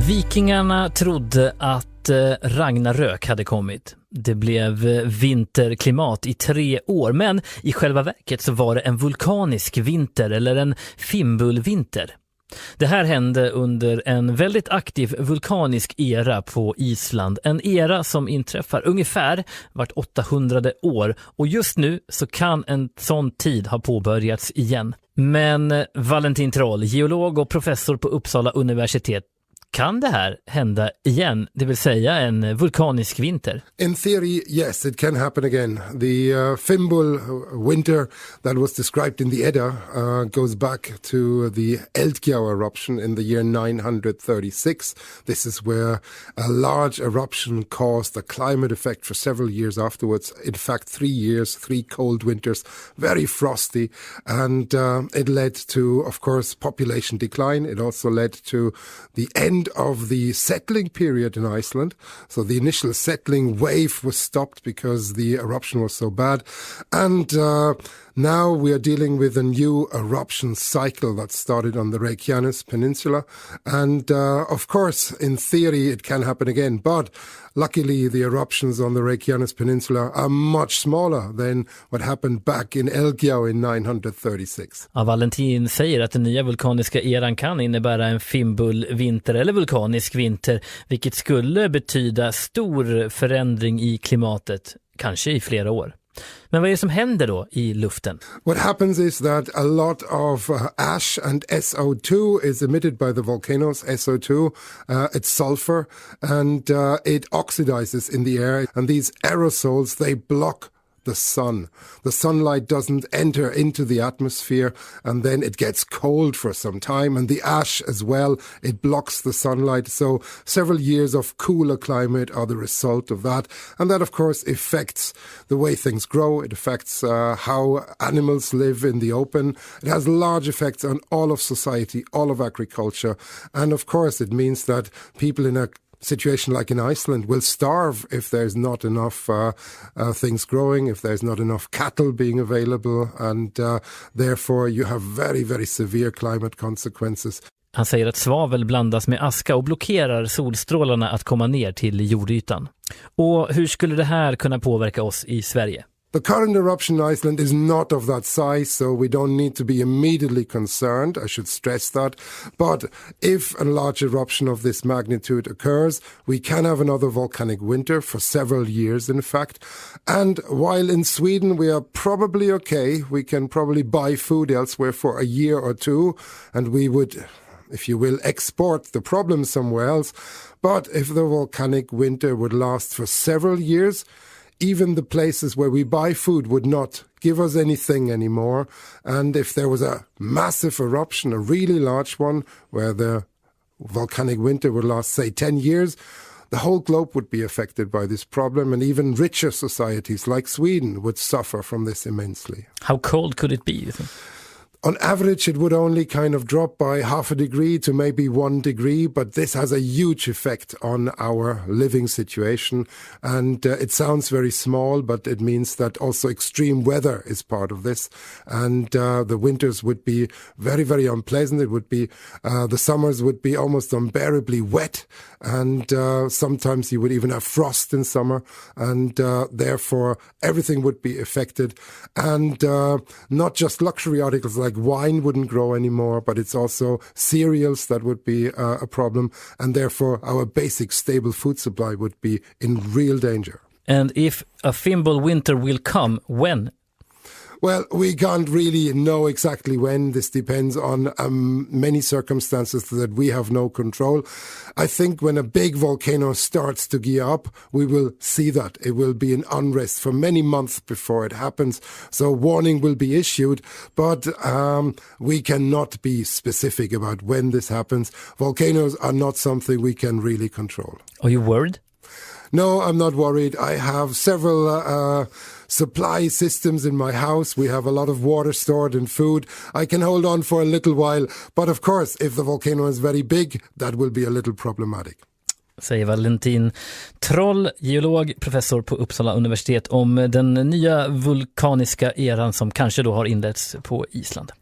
Vikingarna trodde att Ragnarök hade kommit. Det blev vinterklimat i 3 år, men i själva verket så var det en vulkanisk vinter eller en fimbulvinter. Det här hände under en väldigt aktiv vulkanisk era på Island. En era som inträffar ungefär vart 800 år, och just nu så kan en sån tid ha påbörjats igen. Men Valentin Troll, geolog och professor på Uppsala universitet, kan det här hända igen, det vill säga en vulkanisk vinter? In theory, yes, it can happen again. The Fimbul winter that was described in the Edda goes back to the Eldgjau eruption in the year 936. This is where a large eruption caused a climate effect for several years afterwards. In fact, 3 years, 3 cold winters, very frosty, and it led to, of course, population decline. It also led to the end of the settling period in Iceland. So the initial settling wave was stopped because the eruption was so bad. And now we are dealing with a new eruption cycle that started on the Reykjanes Peninsula. And of course, in theory, it can happen again. But luckily, the eruptions on the Reykjanes Peninsula are much smaller than what happened back in Eldgjau in 936. Ja, Valentin säger att den nya vulkaniska eran kan innebära en fimbulvinter eller vulkanisk vinter, vilket skulle betyda stor förändring i klimatet, kanske i flera år. Men vad är det som händer då i luften? What happens is that a lot of ash and SO2 is emitted by the volcanoes. SO2, it's sulfur, and it oxidizes in the air. And these aerosols, they block the sun. The sunlight doesn't enter into the atmosphere, and then it gets cold for some time. And the ash as well, it blocks the sunlight. So several years of cooler climate are the result of that. And that, of course, affects the way things grow. It affects how animals live in the open. It has large effects on all of society, all of agriculture. And of course, it means that people in a situation like in Iceland will starve if there's not enough things growing, if there's not enough cattle being available, and therefore you have very, very severe climate consequences. Han säger att svavel blandas med aska och blockerar solstrålarna att komma ner till jordytan. Och hur skulle det här kunna påverka oss i Sverige? The current eruption in Iceland is not of that size, so we don't need to be immediately concerned. I should stress that. But if a large eruption of this magnitude occurs, we can have another volcanic winter for several years, in fact. And while in Sweden we are probably okay, we can probably buy food elsewhere for a year or two, and we would, if you will, export the problem somewhere else. But if the volcanic winter would last for several years, even the places where we buy food would not give us anything anymore. And if there was a massive eruption, a really large one, where the volcanic winter would last, say, 10 years, the whole globe would be affected by this problem, and even richer societies like Sweden would suffer from this immensely. How cold could it be, you think? On average, it would only kind of drop by 0.5 degree to maybe 1 degree, but this has a huge effect on our living situation. And it sounds very small, but it means that also extreme weather is part of this. And the winters would be very, very unpleasant. It would be, the summers would be almost unbearably wet. And sometimes you would even have frost in summer. And therefore, everything would be affected. And not just luxury articles like wine wouldn't grow anymore, but it's also cereals that would be a problem, and therefore our basic stable food supply would be in real danger. And if a fimbul winter will come, when? Well, we can't really know exactly when. This depends on many circumstances that we have no control. I think when a big volcano starts to gear up, we will see that. It will be an unrest for many months before it happens. So warning will be issued, but we cannot be specific about when this happens. Volcanoes are not something we can really control. Are you worried? No, I'm not worried. I have several supply systems in my house. We have a lot of water stored and food. I can hold on for a little while. But of course, if the volcano is very big, that will be a little problematic. Säger Valentin Troll, geolog, professor på Uppsala universitet, om den nya vulkaniska eran som kanske då har inletts på Island.